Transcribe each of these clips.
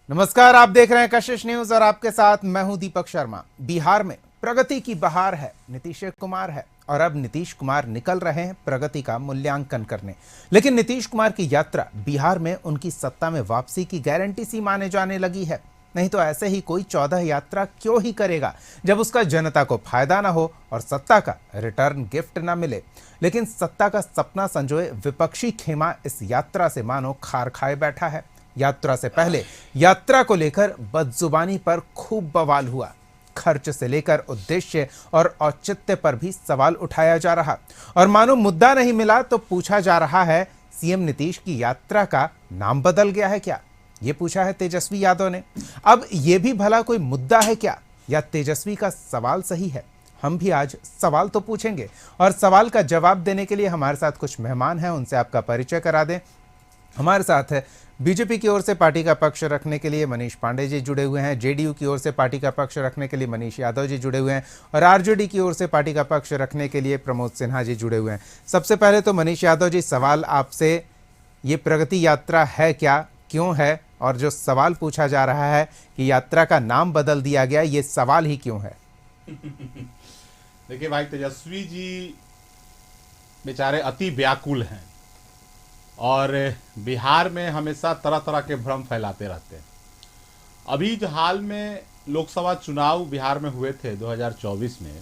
नमस्कार, आप देख रहे हैं कशिश न्यूज और आपके साथ मैं हूं दीपक शर्मा। बिहार में प्रगति की बहार है, नीतीश कुमार है और अब नीतीश कुमार निकल रहे हैं प्रगति का मूल्यांकन करने। लेकिन नीतीश कुमार की यात्रा बिहार में उनकी सत्ता में वापसी की गारंटी सी माने जाने लगी है। नहीं तो ऐसे ही कोई 14 यात्रा क्यों ही करेगा जब उसका जनता को फायदा ना हो और सत्ता का रिटर्न गिफ्ट ना मिले। लेकिन सत्ता का सपना संजोए विपक्षी खेमा इस यात्रा से मानो खार खाए बैठा है। यात्रा से पहले यात्रा को लेकर बदजुबानी पर खूब बवाल हुआ। खर्च से लेकर उद्देश्य और औचित्य पर भी सवाल उठाया जा रहा और मानो मुद्दा नहीं मिला तो पूछा जा रहा है, सीएम नीतीश की यात्रा का नाम बदल गया है क्या? ये पूछा है तेजस्वी यादव ने। अब ये भी भला कोई मुद्दा है क्या, या तेजस्वी का सवाल सही है? हम भी आज सवाल तो पूछेंगे और सवाल का जवाब देने के लिए हमारे साथ कुछ मेहमान हैं, उनसे आपका परिचय करा दें। हमारे साथ बीजेपी की ओर से पार्टी का पक्ष रखने के लिए मनीष पांडे जी जुड़े हुए हैं, जेडीयू की ओर से पार्टी का पक्ष रखने के लिए मनीष यादव जी जुड़े हुए हैं और आरजेडी की ओर से पार्टी का पक्ष रखने के लिए प्रमोद सिन्हा जी जुड़े हुए हैं। सबसे पहले तो मनीष यादव जी, सवाल आपसे, ये प्रगति यात्रा है क्या, क्यों है, और जो सवाल पूछा जा रहा है कि यात्रा का नाम बदल दिया गया, ये सवाल ही क्यों है? देखिए भाई, तेजस्वी जी बेचारे अति व्याकुल हैं और बिहार में हमेशा तरह तरह के भ्रम फैलाते रहते हैं। अभी जो हाल में लोकसभा चुनाव बिहार में हुए थे 2024 में,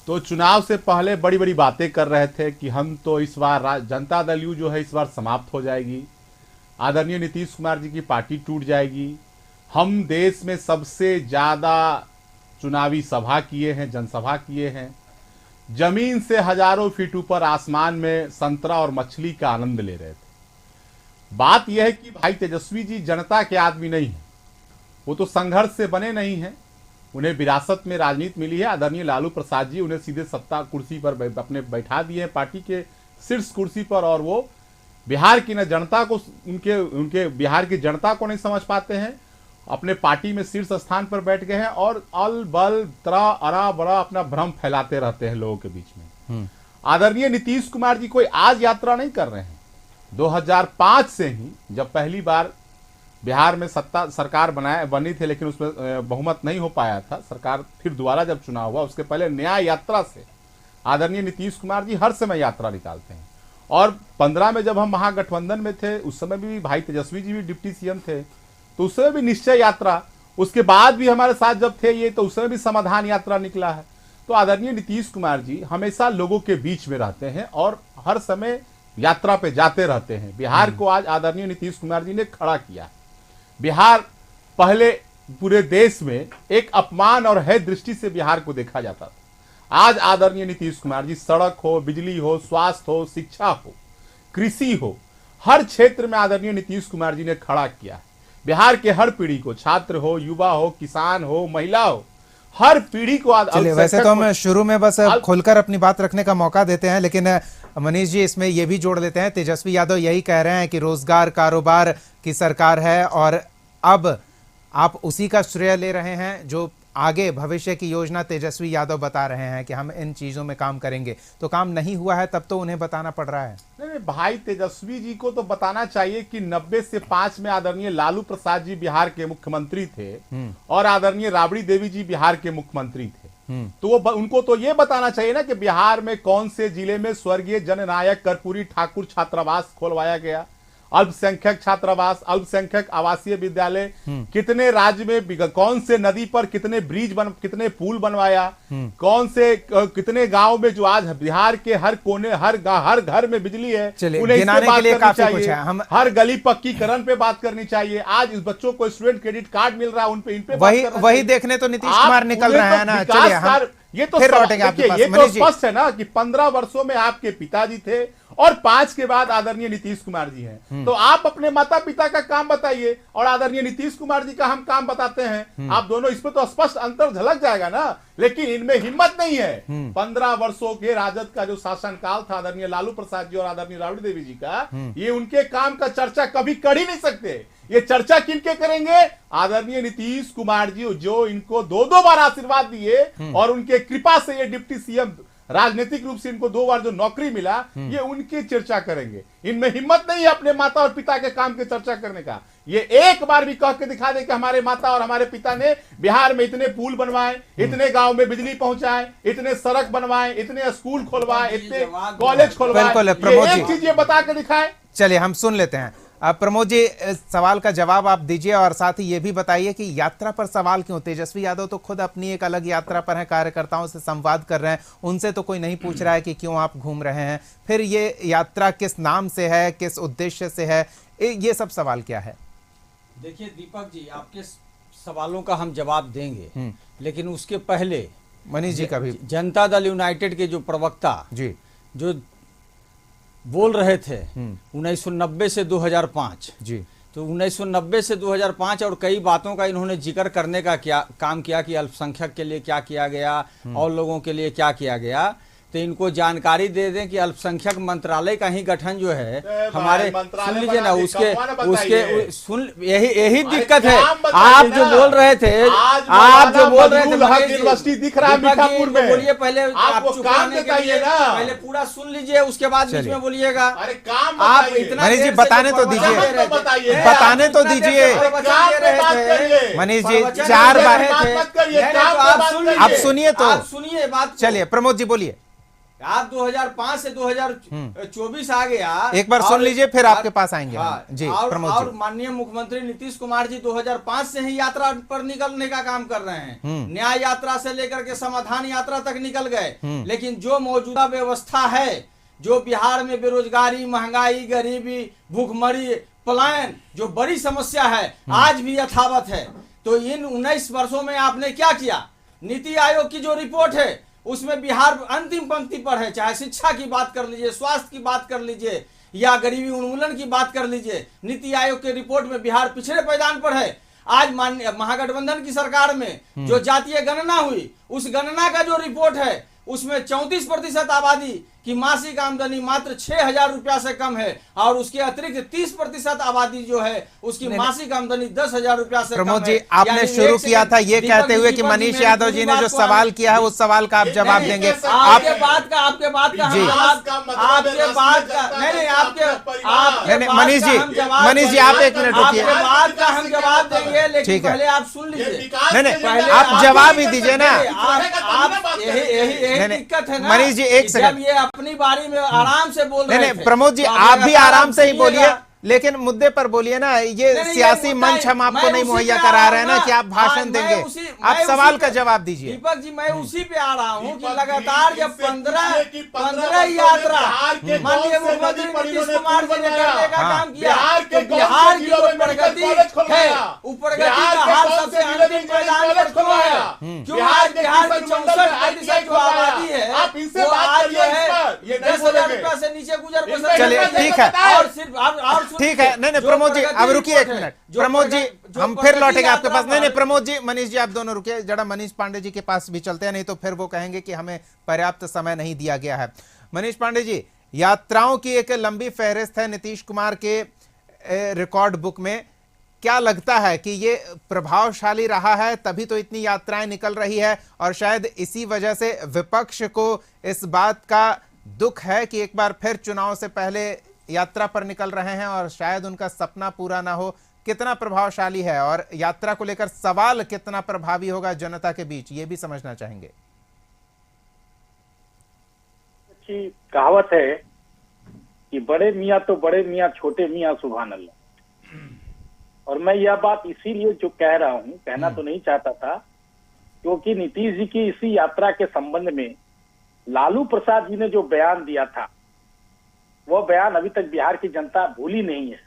तो चुनाव से पहले बड़ी बड़ी बातें कर रहे थे कि हम तो इस बार जनता दल यू जो है इस बार समाप्त हो जाएगी, आदरणीय नीतीश कुमार जी की पार्टी टूट जाएगी, हम देश में सबसे ज़्यादा चुनावी सभा किए हैं, जनसभा किए हैं, जमीन से हजारों फीट ऊपर आसमान में संतरा और मछली का आनंद ले रहे थे। बात यह है कि भाई तेजस्वी जी जनता के आदमी नहीं है, वो तो संघर्ष से बने नहीं हैं, उन्हें विरासत में राजनीति मिली है। आदरणीय लालू प्रसाद जी उन्हें सीधे सत्ता कुर्सी पर अपने बैठा दिए हैं, पार्टी के शीर्ष कुर्सी पर, और वो बिहार की न जनता को, उनके बिहार की जनता को नहीं समझ पाते हैं, अपने पार्टी में शीर्ष स्थान पर बैठ गए हैं और अल बल तरा अरा बड़ा अपना भ्रम फैलाते रहते हैं लोगों के बीच में। आदरणीय नीतीश कुमार जी कोई आज यात्रा नहीं कर रहे हैं। 2005 से ही जब पहली बार बिहार में सरकार बनी थी, लेकिन उसमें बहुमत नहीं हो पाया था, सरकार फिर दोबारा जब चुनाव हुआ उसके पहले न्याय यात्रा से आदरणीय नीतीश कुमार जी हर समय यात्रा निकालते हैं। और 15 में जब हम महागठबंधन में थे, उस समय भी भाई तेजस्वी जी भी डिप्टी सीएम थे, तो उसमें भी निश्चय यात्रा, उसके बाद भी हमारे साथ जब थे ये, तो उसमें भी समाधान यात्रा निकला है। तो आदरणीय नीतीश कुमार जी हमेशा लोगों के बीच में रहते हैं और हर समय यात्रा पे जाते रहते हैं। बिहार को आज आदरणीय नीतीश कुमार जी ने खड़ा किया। बिहार पहले पूरे देश में एक अपमान और है दृष्टि से बिहार को देखा जाता था। आज आदरणीय नीतीश कुमार जी सड़क हो, बिजली हो, स्वास्थ्य हो, शिक्षा हो, कृषि हो, हर क्षेत्र में आदरणीय नीतीश कुमार जी ने खड़ा किया। बिहार के हर पीढ़ी को, छात्र हो, युवा हो, किसान हो, महिला हो, हर पीढ़ी को चलिए, वैसे तो हम शुरू में बस खुलकर अपनी बात रखने का मौका देते हैं, लेकिन मनीष जी इसमें यह भी जोड़ लेते हैं, तेजस्वी यादव यही कह रहे हैं कि रोजगार कारोबार की सरकार है और अब आप उसी का श्रेय ले रहे हैं। जो आगे भविष्य की योजना तेजस्वी यादव बता रहे हैं कि हम इन चीजों में काम करेंगे, तो काम नहीं हुआ है, तब तो उन्हें बताना पड़ रहा है। नहीं भाई, तेजस्वी जी को तो बताना चाहिए कि 90 से 5 में आदरणीय लालू प्रसाद जी बिहार के मुख्यमंत्री थे और आदरणीय राबड़ी देवी जी बिहार के मुख्यमंत्री थे। तो वो उनको तो ये बताना चाहिए ना कि बिहार में कौन से जिले में स्वर्गीय जननायक कर्पूरी ठाकुर छात्रावास खोलवाया गया, अल्पसंख्यक छात्रावास, अल्पसंख्यक आवासीय विद्यालय, कितने राज्य में कौन से नदी पर कितने कितने पुल बनवाया, कौन से कितने गांव में जो आज बिहार के हर कोने हर घर में बिजली है, उन्हें इस पे बात करनी चाहिए। हर गली पक्कीकरण पे बात करनी चाहिए। आज इस बच्चों को स्टूडेंट क्रेडिट कार्ड मिल रहा है, उन पे वही देखने तो नीतीश कुमार निकल रहे हैं ना। चलिए, ये तो स्पष्ट है ना कि 15 वर्षों में आपके पिताजी थे और 5 के बाद आदरणीय नीतीश कुमार जी हैं। तो आप अपने माता पिता का काम बताइए और आदरणीय नीतीश कुमार जी का हम काम बताते हैं। आप दोनों, इसमें तो स्पष्ट अंतर झलक जाएगा ना। लेकिन इनमें हिम्मत नहीं है। 15 वर्षों के राजद का जो शासनकाल था आदरणीय लालू प्रसाद जी और आदरणीय राबड़ी देवी जी का, ये उनके काम का चर्चा कभी कर ही नहीं सकते। ये चर्चा किनके करेंगे? आदरणीय नीतीश कुमार जी, जो इनको 2-2 बार आशीर्वाद दिए और उनके कृपा से ये डिप्टी सीएम राजनीतिक रूप से इनको 2 बार जो नौकरी मिला, ये उनकी चर्चा करेंगे। इनमें हिम्मत नहीं है अपने माता और पिता के काम की चर्चा करने का। ये एक बार भी कह के दिखा दे कि हमारे माता और हमारे पिता ने बिहार में इतने पुल बनवाए, इतने गांव में बिजली पहुंचाए, इतने सड़क बनवाए, इतने स्कूल खोलवाए, इतने कॉलेज बिल्कुल, प्रमोद खोलवाए, जी। एक चीज ये बता के दिखाए। चलिए हम सुन लेते हैं। अब प्रमोद जी, इस सवाल का जवाब आप दीजिए और साथ ही ये भी बताइए कि यात्रा पर सवाल क्यों? तेजस्वी यादव तो खुद अपनी एक अलग यात्रा पर हैं, कार्यकर्ताओं से संवाद कर रहे हैं, उनसे तो कोई नहीं पूछ रहा है कि क्यों आप घूम रहे हैं। फिर ये यात्रा किस नाम से है, किस उद्देश्य से है, ये सब सवाल क्या है? देखिए दीपक जी, आपके सवालों का हम जवाब देंगे, लेकिन उसके पहले मनीष जी का भी। जनता दल यूनाइटेड के जो प्रवक्ता जी जो बोल रहे थे 1990 से 2005, जी, तो 1990 से 2005 और कई बातों का इन्होंने जिक्र करने का काम किया कि अल्पसंख्यक के लिए क्या किया गया और लोगों के लिए क्या किया गया। तो इनको जानकारी दे दें कि अल्पसंख्यक मंत्रालय का ही गठन जो है हमारे, सुन लीजिए ना, उसके सुन, यही दिक्कत है। आप जो बोल रहे थे, आप जो बोल रहे थे यूनिवर्सिटी दिख रहा है मीठापुर में, बोलिए पहले, आप चुप काम रहने के बताइए लिए ना, पहले पूरा सुन लीजिए, उसके बाद बीच में बोलिएगा। अरे काम आप बताइए। इतना मनीष जी, देर से बताने जो तो प्रवचन दीजिए। दे रहे थे, बताइए। बताने तो इतना देर से दीजिए। प्रवचन काम दे पे रहे बात थे। करिए। मनीष जी, प्रवचन 4 दे बार रहे थे। मत करिए, नहीं, काम तो पे आप बात सुन करिए। आप लीजिए। सुनिए तो। आप सुनिए बात को। चलिए प्रमोद जी बोलिए। आप 2005 से 2024 आ गया, एक बार सुन लीजिए, फिर आपके पास आएंगे हम। जी, प्रमोद जी। और माननीय मुख्यमंत्री नीतीश कुमार जी 2005 से ही यात्रा पर निकलने का काम कर रहे हैं। न्याय यात्रा से लेकर के समाधान यात्रा तक निकल गए, लेकिन जो मौजूदा व्यवस्था है, जो बिहार में बेरोजगारी, महंगाई, गरीबी, भूखमरी, पलायन, जो बड़ी समस्या है, आज भी यथावत है। तो इन 19 वर्षों में आपने क्या किया? नीति आयोग की जो रिपोर्ट है उसमें बिहार अंतिम पंक्ति पर है। चाहे शिक्षा की बात कर लीजिए, स्वास्थ्य की बात कर लीजिए, या गरीबी उन्मूलन की बात कर लीजिए, नीति आयोग के रिपोर्ट में बिहार पिछड़े पायदान पर है। आज माननीय महागठबंधन की सरकार में जो जातीय गणना हुई, उस गणना का जो रिपोर्ट है उसमें 34% आबादी की मासिक आमदनी मात्र 6,000 रुपया से कम है, और उसके अतिरिक्त 30% आबादी जो है उसकी मासिक आमदनी 10,000 रुपया से कम है। प्रमोद जी, आपने शुरू किया था ये कहते हुए कि मनीष यादव जी ने जो सवाल किया है उस सवाल का आप जवाब देंगे। आपके बात का नहीं, मनीष जी आप 1 मिनट रुकिए। आपके बात का हम जवाब देंगे, लेकिन ठीक है। पहले आप सुन लीजिए। नहीं, आप जवाब ही दीजिए ना। यही दिक्कत है ना मनीष जी, 1 जब सेकंड। ये अपनी बारी में आराम से बोल रहे थे। प्रमोद जी, तो आप भी लगातार आराम से ही बोलिए, सुनिएगा। लेकिन मुद्दे पर बोलिए ना। ये नहीं, सियासी ये मंच हम आपको मैं नहीं उसी मुहैया पे करा आ रहे हैं ना कि आप भाषण मैं देंगे। उसी- आप मैं सवाल उसी का पे- जवाब दीजिए। दीपक जी, मैं उसी पे आ रहा हूँ कि दीपक जी, लगातार जब इससे 15 पूछिए कि 15 यात्रा बिहार के माननीय कौन से मुख्यमंत्री नदी पर नीतीश इन्होंने कुमार पुल जी ने बनवाया? करने का हाँ। काम किया। बिहार के तो कौन से बिहार की जिलों जो में मेडिकल प्रगति कॉलेज खुलवाया? है, वो प्रगति बिहार का के हाल कौन सबसे से जिले में अंतिम मैदान कॉलेज पर क्यों खुलवाया? है? क्यों बिहार आज के बिहार की किसान मंडल में 64% जो आबादी है, आप इनसे वो बात आज करिए जो इस है पर। ये नहीं 10,000 बोलेंगे। रुपया से नीचे गुजर बसर इनमें चलिए, नहीं कर ठीक सकता। है। और सिर्फ और सुन ठीक है। लीजिए, नहीं, जो प्रमोद जी प्रगति अब रुकिए 1 रिपोर्ट है, मिनट। जो प्रमोद जी, जो हम फिर प्रगति लौटेंगे आपके यात्रा पास। नहीं, पर- प्रमोद जी, मनीष जी, आप दोनों रुकिए। जरा मनीष पांडे जी के पास भी चलते हैं, नहीं तो फिर वो कहेंगे कि हमें पर्याप्त समय नहीं दिया गया है। मनीष पांडे जी, यात्राओं की एक लंबी फहरिस्त है नीतीश कुमार के रिकॉर्ड बुक में। क्या लगता है कि ये प्रभावशाली रहा है, तभी तो इतनी यात्राएं निकल रही है, और शायद इसी वजह से विपक्ष को इस बात का दुख है कि एक बार फिर चुनाव से पहले यात्रा पर निकल रहे हैं और शायद उनका सपना पूरा ना हो। कितना प्रभावशाली है और यात्रा को लेकर सवाल कितना प्रभावी होगा जनता के बीच, ये भी समझना चाहेंगे। अच्छी कहावत है कि बड़े मियाँ तो बड़े मियाँ, छोटे मियाँ सुभान अल्लाह। और मैं यह बात इसीलिए जो कह रहा हूँ, कहना तो नहीं चाहता था, क्योंकि नीतीश जी की इसी यात्रा के संबंध में लालू प्रसाद जी ने जो बयान दिया था, वो बयान अभी तक बिहार की जनता भूली नहीं है।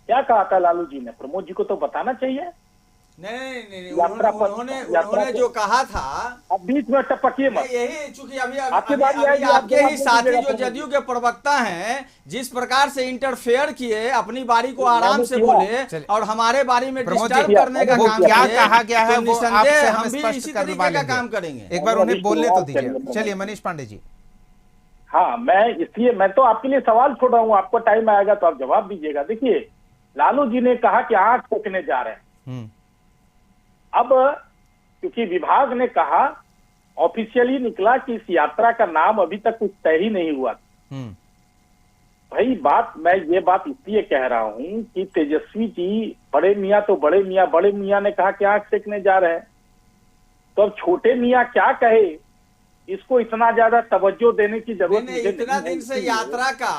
क्या कहा था लालू जी ने? प्रमोद जी को तो बताना चाहिए। नहीं, यात्रा पर- उन्होंने जो कहा था, अब बीच में टपकिए मत। यही चूंकि अभी आपकी बारी आएगी, आप आपके जवाब ही दे साथी दीजिएगा जो प्रमोद जदयू के प्रवक्ता हैं, जिस प्रकार से इंटरफेयर किए, अपनी बारी को आराम से चलिए। बोले और हमारे बारी में प्रमोद डिस्टर्ब जी, करने का वो काम क्या किए, कहा गया है तो वो निस्संदेह आपसे हम हम भी स्पष्ट इसी करवा तरीके का लेंगे। काम करेंगे। एक बार उन्हें बोलने तो दीजिए। चलिए। चलिए मनीष पांडे जी। हाँ, मैं तो आपके लिए सवाल छोड़ रहा हूँ, आपको टाइम आएगा तो आप जवाब दीजिएगा। देखिए, लालू जी ने कहा कि आंख फूकने जा रहे हैं। अब क्योंकि विभाग ने कहा ऑफिशियली निकला कि इस यात्रा का नाम अभी तक कुछ तय ही नहीं हुआ। भाई मैं ये बात इसलिए कह रहा हूं कि तेजस्वी जी बड़े मियाँ तो बड़े मियाँ ने कहा कि आंख सेकने जा रहे हैं, तो अब छोटे मियाँ क्या कहे, इसको इतना ज्यादा तवज्जो देने की जरूरत नहीं, इतना दिन से यात्रा का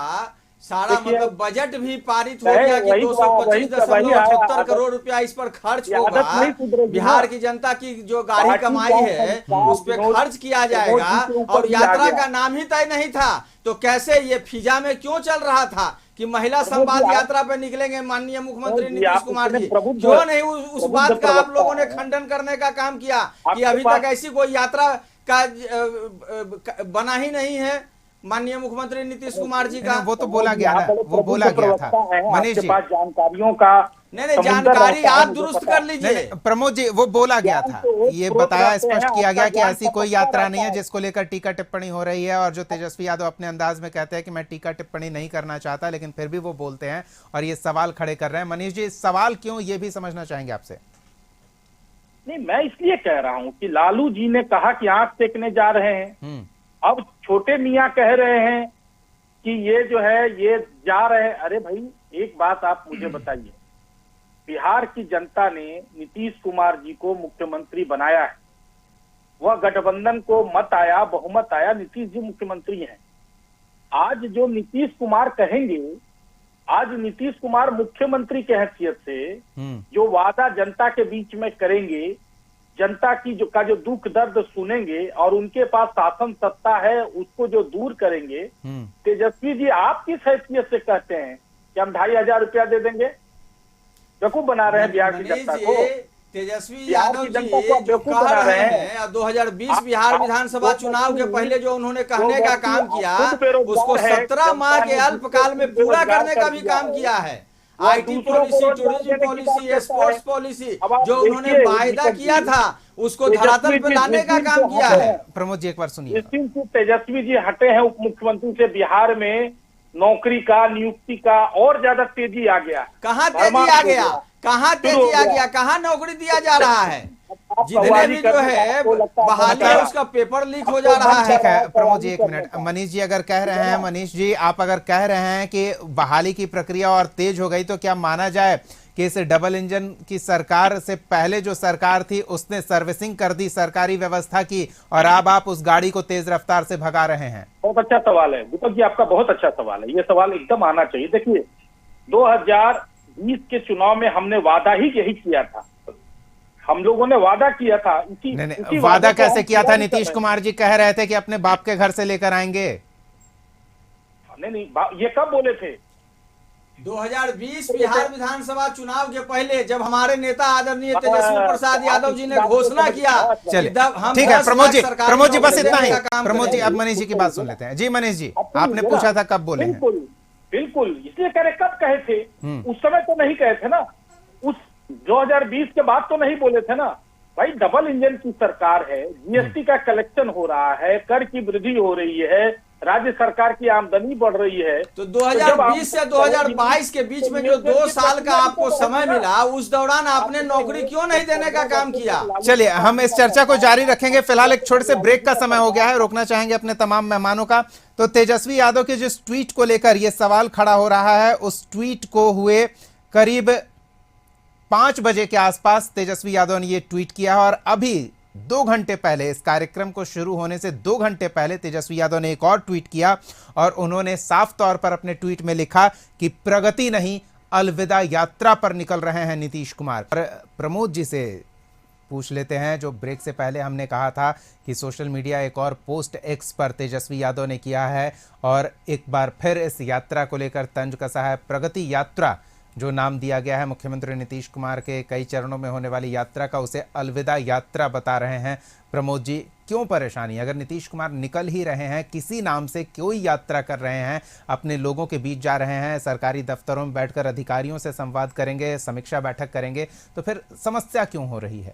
सारा देखिए, मतलब बजट भी पारित हो गया कि 225.78 करोड़ रुपया इस पर खर्च होगा। बिहार की जनता की जो गाढ़ी कमाई है उस पर खर्च किया जाएगा, और यात्रा का नाम ही तय नहीं था। तो कैसे ये फिजा में क्यों चल रहा था कि महिला संवाद यात्रा पे निकलेंगे माननीय मुख्यमंत्री नीतीश कुमार जी? क्यों नहीं उस बात का आप लोगों ने खंडन करने का काम किया कि अभी तक ऐसी कोई यात्रा का बना ही नहीं है माननीय मुख्यमंत्री नीतीश कुमार जी का? वो तो बोला गया ना, वो बोला गया था मनीष जी। जानकारियों का नहीं, जानकारी आप दुरुस्त कर लीजिए। प्रमोद जी, वो बोला गया था, ये बताया स्पष्ट किया गया कि ऐसी कोई यात्रा नहीं है जिसको लेकर टीका टिप्पणी हो रही है। और जो तेजस्वी यादव अपने अंदाज में कहते हैं कि मैं टीका टिप्पणी नहीं करना चाहता, लेकिन फिर भी वो बोलते हैं और ये सवाल खड़े कर रहे हैं। मनीष जी, सवाल क्यों, ये भी समझना चाहेंगे आपसे। नहीं, मैं इसलिए कह रहा हूं कि लालू जी ने कहा कि आंख सेकने जा रहे हैं, अब छोटे मियाँ कह रहे हैं कि ये जो है ये जा रहे हैं। अरे भाई, एक बात आप मुझे बताइए, बिहार की जनता ने नीतीश कुमार जी को मुख्यमंत्री बनाया है, वह गठबंधन को मत आया, बहुमत आया, नीतीश जी मुख्यमंत्री हैं। आज जो नीतीश कुमार कहेंगे, आज नीतीश कुमार मुख्यमंत्री के हैसियत से जो वादा जनता के बीच में करेंगे, जनता की जो दुख दर्द सुनेंगे और उनके पास शासन सत्ता है उसको जो दूर करेंगे। तेजस्वी जी, आप किस हैसियत से कहते हैं कि हम 2500 रुपया दे देंगे? बेवकूफ बना रहे हैं बिहार की जनता को। तेजस्वी यादव जी जो कह रहे हैं 2020 बिहार विधानसभा चुनाव के पहले जो उन्होंने कहने का काम किया, उसको 17 माह के अल्पकाल में पूरा करने का भी काम किया है। IT policy, tourism policy, sports policy, जो उन्होंने वायदा किया था उसको धरातल पे लाने का काम किया है। प्रमोद जी, एक बार सुनिए। तेजस्वी जी हटे हैं उप मुख्यमंत्री से, बिहार में नौकरी का, नियुक्ति का और ज्यादा तेजी आ गया। कहाँ तेजी आ गया? कहाँ तेजी आ गया? कहाँ नौकरी दिया जा रहा है? जितने भी जो है बहाली है उसका पेपर लीक हो जा रहा है। ठीक है प्रमोद जी, एक मिनट। मनीष जी अगर कह रहे हैं, मनीष जी आप अगर कह रहे हैं कि बहाली की प्रक्रिया और तेज हो गई, तो क्या माना जाए कि इस डबल इंजन की सरकार से पहले जो सरकार थी उसने सर्विसिंग कर दी सरकारी व्यवस्था की, और अब आप उस गाड़ी को तेज रफ्तार से भगा रहे हैं? बहुत अच्छा सवाल है दीपक जी, आपका बहुत अच्छा सवाल है। ये सवाल एकदम आना चाहिए। देखिए, 2020 के चुनाव में हमने वादा ही यही किया था, हम लोगों ने वादा किया था। नहीं, वादा कैसे किया था? नीतीश कुमार जी कह रहे थे कि अपने बाप के घर से लेकर आएंगे। नहीं, ये कब बोले थे? 2020 बिहार विधानसभा चुनाव के पहले, जब हमारे नेता आदरणीय तेजस्वी प्रसाद यादव जी ने घोषणा किया। चलिए ठीक है प्रमोद जी बस इतना ही। प्रमोद जी, अब मनीष जी की बात सुन लेते हैं। जी मनीष जी, आपने पूछा था कब बोले हैं? बिल्कुल, इसलिए कह रहे कब कहे थे, उस समय तो नहीं कहे थे ना, उस 2020 के बाद तो नहीं बोले थे ना भाई। डबल इंजन की सरकार है, जीएसटी का कलेक्शन हो रहा है, कर की वृद्धि हो रही है, राज्य सरकार की आमदनी बढ़ रही है। तो 2020 से 2022 के बीच में जो 2 साल का आपको समय मिला, उस दौरान आपने नौकरी क्यों नहीं देने का काम किया? चलिए हम इस चर्चा को जारी रखेंगे, फिलहाल एक छोटे से ब्रेक का समय हो गया है, रोकना चाहेंगे अपने तमाम मेहमानों का। तो तेजस्वी यादव के जिस ट्वीट को लेकर यह सवाल खड़ा हो रहा है, उस ट्वीट को हुए करीब 5 बजे के आसपास तेजस्वी यादव ने यह ट्वीट किया, और अभी 2 घंटे पहले, इस कार्यक्रम को शुरू होने से 2 घंटे पहले तेजस्वी यादव ने एक और ट्वीट किया, और उन्होंने साफ तौर पर अपने ट्वीट में लिखा कि प्रगति नहीं, अलविदा यात्रा पर निकल रहे हैं नीतीश कुमार। प्रमोद जी से पूछ लेते हैं, जो ब्रेक से पहले हमने कहा था कि सोशल मीडिया एक और पोस्ट एक्स पर तेजस्वी यादव ने किया है, और एक बार फिर इस यात्रा को लेकर तंज कसा है। प्रगति यात्रा जो नाम दिया गया है मुख्यमंत्री नीतीश कुमार के कई चरणों में होने वाली यात्रा का, उसे अलविदा यात्रा बता रहे हैं। प्रमोद जी, क्यों परेशानी? अगर नीतीश कुमार निकल ही रहे हैं, किसी नाम से कोई यात्रा कर रहे हैं, अपने लोगों के बीच जा रहे हैं, सरकारी दफ्तरों में बैठकर अधिकारियों से संवाद करेंगे, समीक्षा बैठक करेंगे, तो फिर समस्या क्यों हो रही है?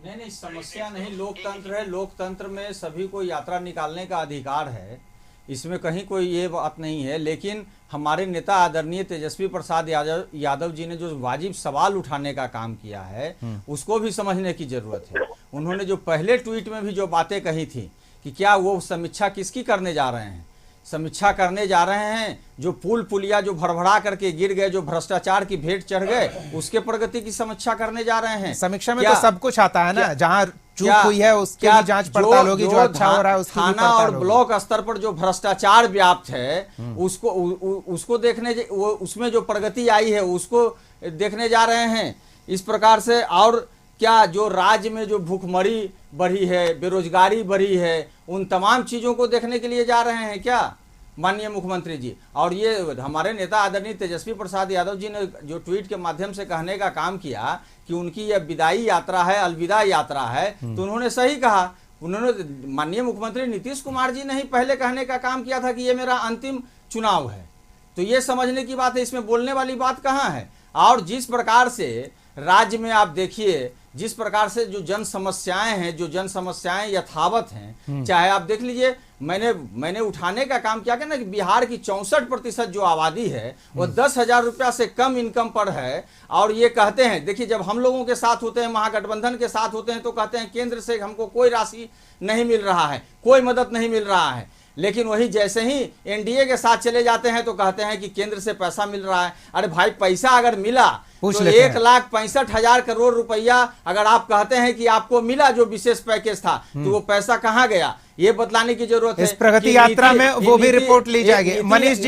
नहीं, समस्या नहीं, लोकतंत्र है। लोकतंत्र में सभी को यात्रा निकालने का अधिकार है, इसमें कहीं कोई ये बात नहीं है। लेकिन हमारे नेता आदरणीय तेजस्वी प्रसाद यादव जी ने जो वाजिब सवाल उठाने का काम किया है, उसको भी समझने की जरूरत है। उन्होंने जो पहले ट्वीट में भी जो बातें कही थी कि क्या वो समीक्षा किसकी करने जा रहे हैं, समीक्षा करने जा रहे हैं जो पुल पुलिया जो भड़भड़ा करके गिर गए, जो भ्रष्टाचार की भेंट चढ़ गए, उसके प्रगति की समीक्षा करने जा रहे हैं। समीक्षा में तो सब कुछ आता है ना, जहां चूक हुई है उसकी भी जांच पड़ताल होगी, जो अच्छा हो रहा है उसकी भी थाना पड़ताल और होगी। ब्लॉक स्तर पर जो भ्रष्टाचार व्याप्त है उसको देखने, उसमें जो प्रगति आई है उसको देखने जा रहे हैं इस प्रकार से। और क्या जो राज्य में जो भूखमरी बढ़ी है, बेरोजगारी बढ़ी है, उन तमाम चीजों को देखने के लिए जा रहे हैं क्या माननीय मुख्यमंत्री जी। और ये हमारे नेता आदरणीय तेजस्वी प्रसाद यादव जी ने जो ट्वीट के माध्यम से कहने का काम किया कि उनकी यह विदाई यात्रा है, अलविदा यात्रा है, तो उन्होंने सही कहा। उन्होंने माननीय मुख्यमंत्री नीतीश कुमार जी ने ही पहले कहने का काम किया था कि ये मेरा अंतिम चुनाव है, तो ये समझने की बात है, इसमें बोलने वाली बात कहाँ है। और जिस प्रकार से राज्य में आप देखिए, जिस प्रकार से जो जन समस्याएं हैं, जो जन समस्याएं यथावत हैं, चाहे आप देख लीजिए, मैंने उठाने का काम किया ना कि बिहार की 64% जो आबादी है वो 10,000 रुपया से कम इनकम पर है। और ये कहते हैं, देखिए जब हम लोगों के साथ होते हैं, महागठबंधन के साथ होते हैं, तो कहते हैं केंद्र से हमको कोई राशि नहीं मिल रहा है, कोई मदद नहीं मिल रहा है। लेकिन वही जैसे ही एनडीए के साथ चले जाते हैं तो कहते हैं कि केंद्र से पैसा मिल रहा है। अरे भाई, पैसा अगर मिला तो 1,65,000 करोड़ रुपया अगर आप कहते हैं कि आपको मिला जो विशेष पैकेज था, तो वो पैसा कहाँ गया, ये बतलाने की जरूरत है। इस प्रगति यात्रा में वो भी रिपोर्ट ली जाएगी। मनीष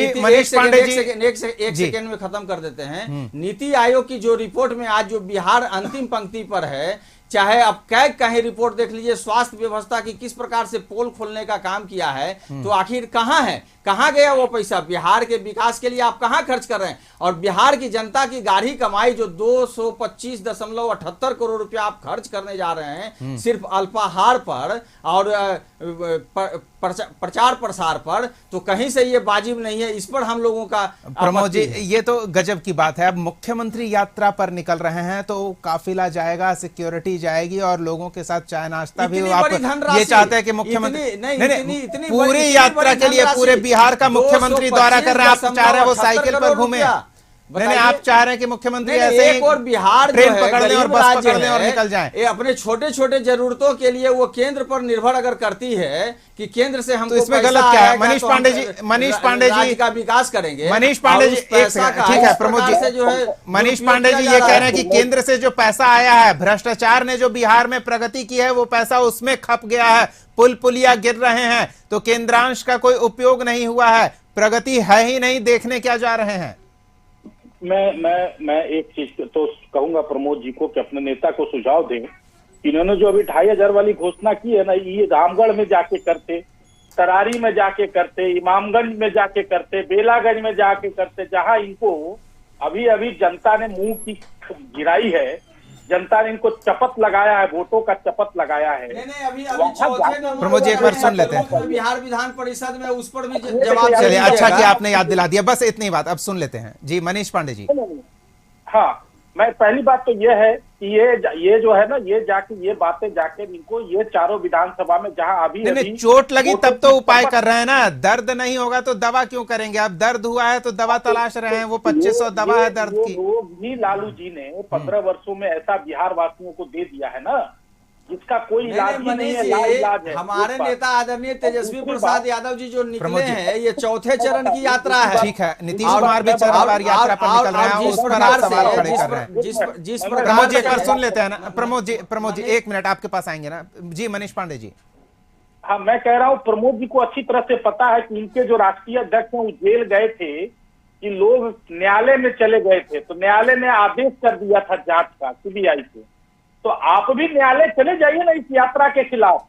पांडे जी, एक सेकेंड में खत्म कर देते हैं। नीति आयोग की जो रिपोर्ट में आज जो बिहार अंतिम पंक्ति पर है, चाहे अब कहीं रिपोर्ट देख लीजिए, स्वास्थ्य व्यवस्था की किस प्रकार से पोल खोलने का काम किया है, तो आखिर कहां है, कहां गया वो पैसा? बिहार के विकास के लिए आप कहां खर्च कर रहे हैं? और बिहार की जनता की गाढ़ी कमाई जो 225.78 करोड़ रुपया आप खर्च करने जा रहे हैं सिर्फ अल्पाहार पर और प्रचार प्रसार पर, तो कहीं से ये वाजिब नहीं है। इस पर हम लोगों का प्रमोद जी, ये तो गजब की बात है। अब मुख्यमंत्री यात्रा पर निकल रहे हैं तो काफिला जाएगा, सिक्योरिटी जाएगी और लोगों के साथ चाय नाश्ता भी। आप ये चाहते हैं कि मुख्यमंत्री नहीं, पूरी यात्रा के लिए पूरे बिहार का मुख्यमंत्री दौरा कर रहे हैं, आप चाह रहे हैं वो साइकिल पर घूमे? नहीं, आप चाह रहे हैं कि मुख्यमंत्री ऐसे ही और बिहार ट्रेन पकड़ लें और बस पकड़ लें और निकल जाएं। ये अपने छोटे छोटे जरूरतों के लिए वो केंद्र पर निर्भर अगर करती है कि केंद्र से हमको, तो इसमें गलत क्या है? मनीष पांडे जी का विकास करेंगे। मनीष पांडे जी, ठीक है प्रमोद जी, जो है मनीष पांडे जी ये कह रहे हैं कि केंद्र से जो पैसा आया है, भ्रष्टाचार ने जो बिहार में प्रगति की है, वो पैसा उसमें खप गया है, पुल पुलिया गिर रहे हैं, तो केंद्रांश का कोई उपयोग नहीं हुआ है, प्रगति है ही नहीं, देखने क्या जा रहे हैं? मैं एक चीज तो कहूंगा प्रमोद जी को कि अपने नेता को सुझाव दें। इन्होंने जो अभी 2,500 वाली घोषणा की है ना, ये रामगढ़ में जाके करते, तरारी में जाके करते, इमामगंज में जाके करते, बेलागंज में जाके करते, जहां इनको अभी अभी जनता ने मुंह की गिराई है, जनता ने इनको चपत लगाया है, वोटों का चपत लगाया है। नहीं, अभी चौथे प्रमोद जी एक बार सुन लेते हैं। बिहार विधान परिषद में उस पर भी जवाब। चलिए, अच्छा कि आपने याद दिला दिया, बस इतनी बात। अब सुन लेते हैं जी मनीष पांडे जी। हाँ, मैं पहली बात तो ये है कि ये जो है ना, ये जाके ये बातें जाके इनको ये चारों विधानसभा में जहां अभी चोट लगी तब तो उपाय कर रहे हैं ना, दर्द नहीं होगा तो दवा क्यों करेंगे? अब दर्द हुआ है तो दवा तलाश रहे हैं, वो 2500 दवा है दर्द की। रोग भी लालू जी ने 15 वर्षों में ऐसा बिहार वासियों को दे दिया है ना, जिसका कोई इलाज नहीं है, लाइलाज है। हमारे नेता आदरणीय तेजस्वी प्रसाद यादव जी जो निकले हैं, ये चौथे चरण की यात्रा है। ठीक है, नीतीश कुमार भी चरणवार यात्रा पर निकल रहे हैं, उस पर आप सवाल खड़े कर रहे हैं। जिस प्रमोद जी पर सुन लेते हैं ना। प्रमोद जी 1 मिनट आपके पास आएंगे ना जी। मनीष पांडे जी, हाँ, मैं कह रहा हूँ प्रमोद जी को अच्छी तरह से पता है कि इनके जो राष्ट्रीय अध्यक्ष हैं वो जेल गए थे, कि लोग न्यायालय में चले गए थे, तो न्यायालय ने आदेश कर दिया था जांच का सीबीआई से। तो आप भी न्यायालय चले जाइए ना इस यात्रा के खिलाफ।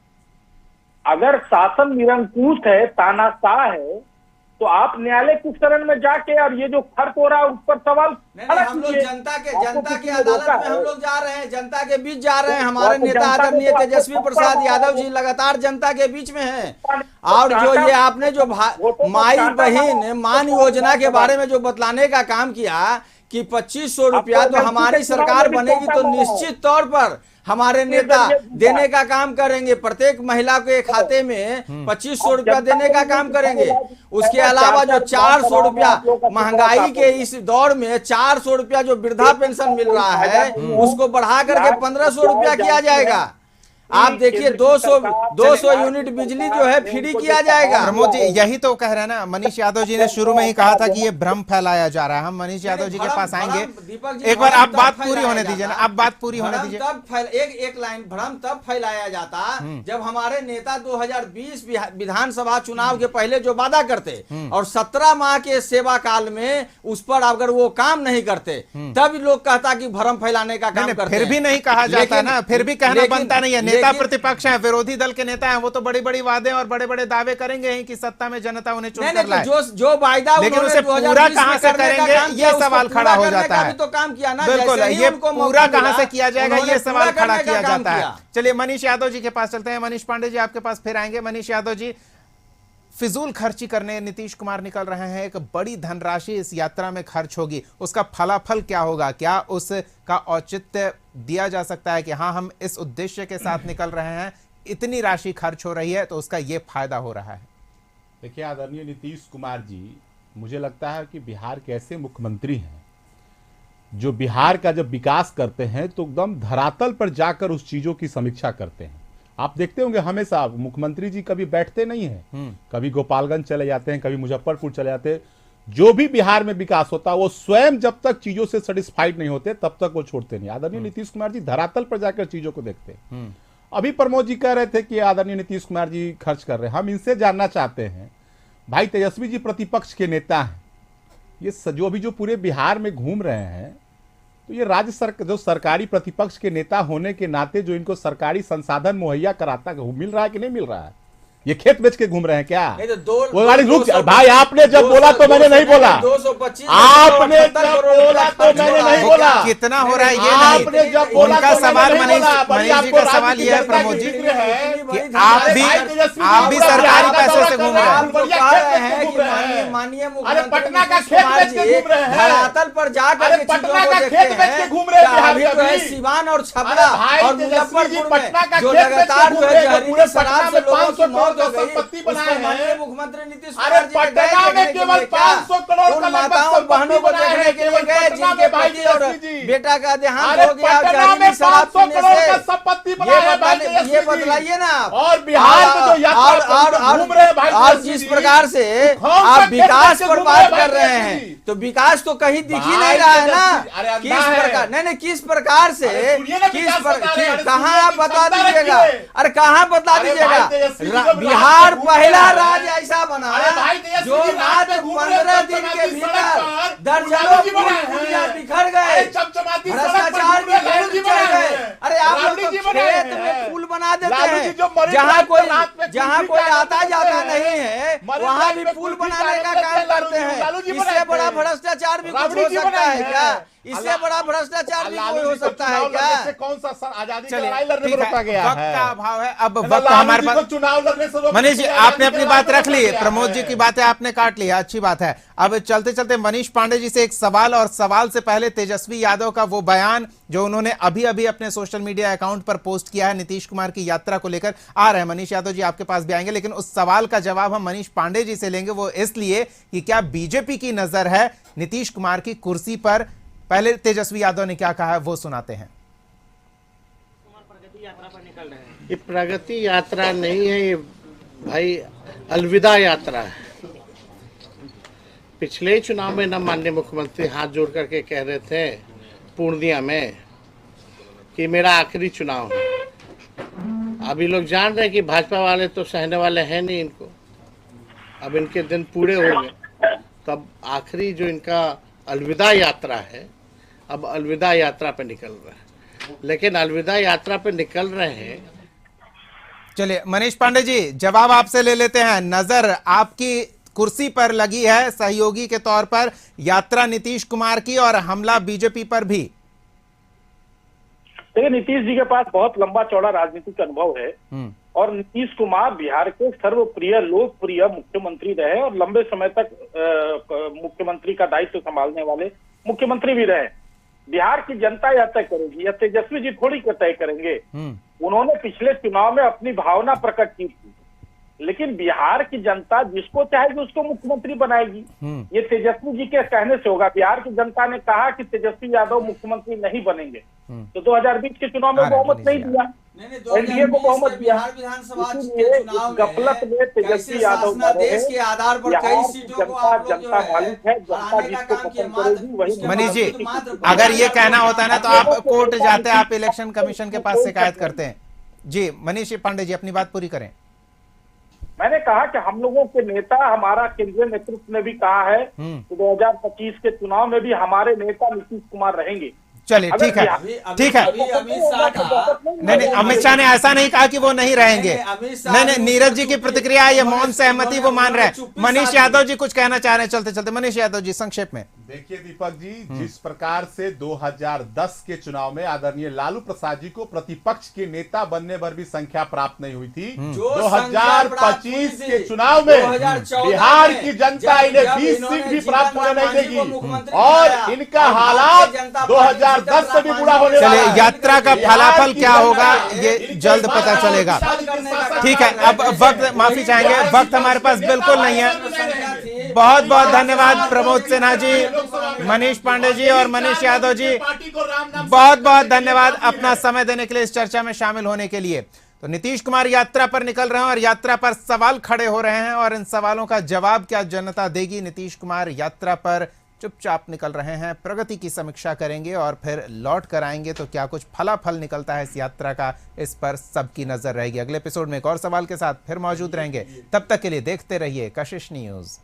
अगर शासन निरंकुश है, तानाशाह है, तो आप न्यायालय किस शरण में जाके और ये जो खर्च हो रहा है उस पर सवाल हम लोग जनता के अदालत में हम लोग जा रहे हैं, जनता के बीच जा रहे हैं। हमारे नेता आदरणीय तेजस्वी प्रसाद यादव जी लगातार जनता के बीच में हैं। और जो ये आपने जो माई बहन मान योजना के बारे में जो बतलाने का काम किया कि 2500 रुपया तो हमारी सरकार बनेगी तो निश्चित तौर पर हमारे नेता देने का काम करेंगे, प्रत्येक महिला के खाते में 2500 रुपया देने का काम करेंगे। उसके अलावा जो 400 रुपया महंगाई के इस दौर में 400 रुपया जो वृद्धा पेंशन मिल रहा है, उसको बढ़ा करके 1500 रुपया किया जाएगा। आप देखिए 200 यूनिट बिजली जो है फ्री किया जाएगा। प्रमोद जी यही तो कह रहे हैं ना, मनीष यादव जी ने शुरू में ही कहा था कि ये भ्रम फैलाया जा रहा है। हम मनीष यादव जी के पास आएंगे, एक बार आप बात पूरी होने दीजिए ना, आप बात पूरी होने दीजिए। एक लाइन, भ्रम तब फैलाया जाता जब हमारे नेता 2020 विधानसभा चुनाव के पहले जो वादा करते और 17 माह के सेवा काल में उस पर अगर वो काम नहीं करते तब लोग कहता कि भ्रम फैलाने का काम करते फिर भी नहीं कहा जाता ना, फिर भी कहना बनता नहीं है। नेता प्रतिपक्ष हैं, विरोधी दल के नेता हैं, वो तो बड़ी बड़ी वादे और बड़े बड़े दावे करेंगे ही कि सत्ता में जनता उन्हें चुनकर लाए। जो वायदा लेकिन उसे पूरा कहां से करेंगे ये सवाल खड़ा हो जाता है। तो काम किया ना, बिल्कुल, ये पूरा कहां से किया जाएगा ये सवाल खड़ा किया जाता है। चलिए मनीष यादव जी के पास चलते हैं। मनीष पांडे जी आपके पास फिर आएंगे। मनीष यादव जी, फिजूल खर्ची करने नीतीश कुमार निकल रहे हैं, एक बड़ी धनराशि इस यात्रा में खर्च होगी, उसका फलाफल क्या होगा? क्या उसका औचित्य दिया जा सकता है कि हाँ हम इस उद्देश्य के साथ निकल रहे हैं, इतनी राशि खर्च हो रही है तो उसका ये फायदा हो रहा है? देखिए आदरणीय नीतीश कुमार जी, मुझे लगता है कि बिहार के ऐसे मुख्यमंत्री हैं जो बिहार का जब विकास करते हैं तो एकदम धरातल पर जाकर उस चीजों की समीक्षा करते हैं। आप देखते होंगे हमेशा मुख्यमंत्री जी कभी बैठते नहीं हैं, कभी गोपालगंज चले जाते हैं, कभी मुजफ्फरपुर चले जाते हैं। जो भी बिहार में विकास होता है वो स्वयं जब तक चीजों से सेटिस्फाइड नहीं होते तब तक वो छोड़ते नहीं। आदरणीय नीतीश कुमार जी धरातल पर जाकर चीजों को देखते हैं। अभी प्रमोद जी कह रहे थे कि आदरणीय नीतीश कुमार जी खर्च कर रहे हैं। हम इनसे जानना चाहते हैं, भाई तेजस्वी जी प्रतिपक्ष के नेता हैं, ये जो अभी जो पूरे बिहार में घूम रहे हैं, तो ये राज्य सरकार जो सरकारी प्रतिपक्ष के नेता होने के नाते जो इनको सरकारी संसाधन मुहैया कराता है, मिल रहा है कि नहीं मिल रहा है? ये खेत बेच के घूम रहे हैं क्या? वो गाड़ी रुक, भाई आपने जब बोला तो मैंने नहीं बोला, आपने जब बोला तो मैंने नहीं बोला। कितना हो रहा है ये आपने जब बोला उनका तो सवाल मैंने नहीं बोला। मनीष जी का सवाल ये है प्रमोद जी कि आप भी सरकारी पैसे से घूम रहे हैं। माननीय अरे पटना का खेत बेच के घूम रहे हैं, धरातल पर जाकर पटना का खेत बेच के घूम रहे हैं। सिवान और छपरा और मुजफ्फरपुर पटना का जो खेत लगातार जो है जहरीली शराब से लोगों की मौत हो गई, संपत्ति बनाए हैं मुख्यमंत्री नीतीश अरे कुमार जी पटना में केवल 500 करोड़ का माताओं बहनों को देखने के लिए गए जिनके पति और बेटा का देहांत हो गया जहरीली शराब पीने से। संपत्ति बनाए ये बतलाइए ना आप। और बिहार में जो यात्रा घूम रहे हैं भाई, और जिस प्रकार से आप विकास पर बात कर रहे हैं तो विकास तो कहीं दिख ही नहीं रहा है ना। किस प्रकार, नहीं किस प्रकार से, कहाँ आप बता दीजिएगा, अरे कहाँ बता दीजिएगा। बिहार पहला राज्य ऐसा बना जो मात्र 15 दिन के भीतर दर्जनों पुलिया बिखर गए, भ्रष्टाचार के घेर चढ़ गए। अरे आप लोग तो खेत में पुल बना देते हैं, जहाँ कोई आता जाता नहीं है वहाँ भी पुल बनाने का काम करते हैं। इससे बड़ा भ्रष्टाचार भी कुछ हो सकता है क्या? इससे बड़ा भ्रष्टाचार भी कोई हो सकता है क्या? कौन सा आजादी की चलिए लड़ाई लड़ने में रोका गया वक्त है? का अभाव है, अब वक्त हमारे पास। चुनाव लड़ने से मनीष जी आपने अपनी बात रख ली, प्रमोद जी की बातें आपने काट ली, अच्छी बात है। अब चलते चलते मनीष पांडे जी से एक सवाल, और सवाल से पहले तेजस्वी यादव का वो बयान जो उन्होंने अभी अभी अपने सोशल मीडिया अकाउंट पर पोस्ट किया है नीतीश कुमार की यात्रा को लेकर। आ रहे हैं मनीष यादव जी, आपके पास भी आएंगे, लेकिन उस सवाल का जवाब हम मनीष पांडे जी से लेंगे। वो इसलिए कि क्या बीजेपी की नजर है नीतीश कुमार की कुर्सी पर? पहले तेजस्वी यादव ने क्या कहा है वो सुनाते हैं। ये प्रगति यात्रा नहीं है, ये भाई अलविदा यात्रा है। पिछले चुनाव में न माननीय मुख्यमंत्री हाथ जोड़ करके कह रहे थे पूर्णिया में कि मेरा आखिरी चुनाव है। अभी लोग जान रहे हैं कि भाजपा वाले तो सहने वाले हैं नहीं इनको, अब इनके दिन पूरे हो गए। तब आखिरी जो इनका अलविदा यात्रा है, अब अलविदा यात्रा पे निकल रहे हैं। लेकिन अलविदा यात्रा पे निकल रहे हैं। चलिए मनीष पांडे जी जवाब आपसे ले लेते हैं। नजर आपकी कुर्सी पर लगी है सहयोगी के तौर पर यात्रा नीतीश कुमार की, और हमला बीजेपी पर भी। देखिए नीतीश जी के पास बहुत लंबा चौड़ा राजनीतिक अनुभव है और नीतीश कुमार बिहार के सर्वप्रिय लोकप्रिय मुख्यमंत्री रहे और लंबे समय तक मुख्यमंत्री का दायित्व संभालने वाले मुख्यमंत्री भी रहे। बिहार की जनता यह तय करेगी, यह तेजस्वी जी थोड़ी को तय करेंगे। उन्होंने पिछले चुनाव में अपनी भावना प्रकट की थी, लेकिन बिहार की जनता जिसको चाहेगी उसको मुख्यमंत्री बनाएगी। ये तेजस्वी जी के कहने से होगा। बिहार की जनता ने कहा कि तेजस्वी यादव मुख्यमंत्री नहीं बनेंगे, तो 2020 के चुनाव में बहुमत नहीं दिया। नहीं, एनडीए को 2019 बहुमत के दिया। बिहार विधानसभा इसीलिए के चुनाव इस गफलत में में तेजस्वी कैसे यादव शासनादेश के आधार पर कई बिहार सीटों को जनता आप लोग जो जनता है मालिक है, जनता हराने का जिसको काम किया। पसंद करेगी वही उसके मनीष जी, बावजूद मात्र अगर ये 12,000 कहना होता ना तो आप लोगों को कोर्ट नेता जाते, आप नहीं- इलेक्शन कमीशन के पास शिकायत करते हैं। जी मनीष पांडे जी, अपनी बात पूरी करें। मैंने कहा कि हम लोगों के नेता, हमारा केंद्रीय नेतृत्व ने भी कहा है कि 2025 के चुनाव में भी हमारे नेता नीतीश कुमार रहेंगे। चलिए ठीक है, ठीक है। अभी अमित शाह का नहीं, अमित शाह ने ऐसा नहीं कहा कि वो नहीं रहेंगे। नहीं, नीरज जी की प्रतिक्रिया, ये मौन सहमति वो मान रहे हैं। मनीष यादव जी कुछ कहना चाह रहे हैं चलते चलते। मनीष यादव जी संक्षेप में। देखिए दीपक जी, जिस प्रकार से 2010 के चुनाव में आदरणीय लालू प्रसाद जी को प्रतिपक्ष के नेता बनने पर भी संख्या प्राप्त नहीं हुई थी, 2025 के चुनाव में बिहार की जनता इन्हें 20 सीट भी प्राप्त होने नहीं देगी और इनका हालात 2010 से भी बुरा होने वाला चलिए, है। यात्रा का फलाफल क्या होगा ये जल्द पता चलेगा। ठीक है, अब वक्त, माफी चाहेंगे, वक्त हमारे पास बिल्कुल नहीं है। बहुत बहुत धन्यवाद प्रमोद सिन्हा जी, मनीष पांडे जी और मनीष यादव जी, बहुत बहुत धन्यवाद अपना समय देने के लिए, इस चर्चा में शामिल होने के लिए। तो नीतीश कुमार यात्रा पर निकल रहे हैं और यात्रा पर सवाल खड़े हो रहे हैं और इन सवालों का जवाब क्या जनता देगी। नीतीश कुमार यात्रा पर चुपचाप निकल रहे हैं, प्रगति की समीक्षा करेंगे और फिर लौट कर आएंगे। तो क्या कुछ फलाफल निकलता है इस यात्रा का, इस पर सबकी नजर रहेगी। अगले एपिसोड में एक और सवाल के साथ फिर मौजूद रहेंगे। तब तक के लिए देखते रहिए कशिश न्यूज।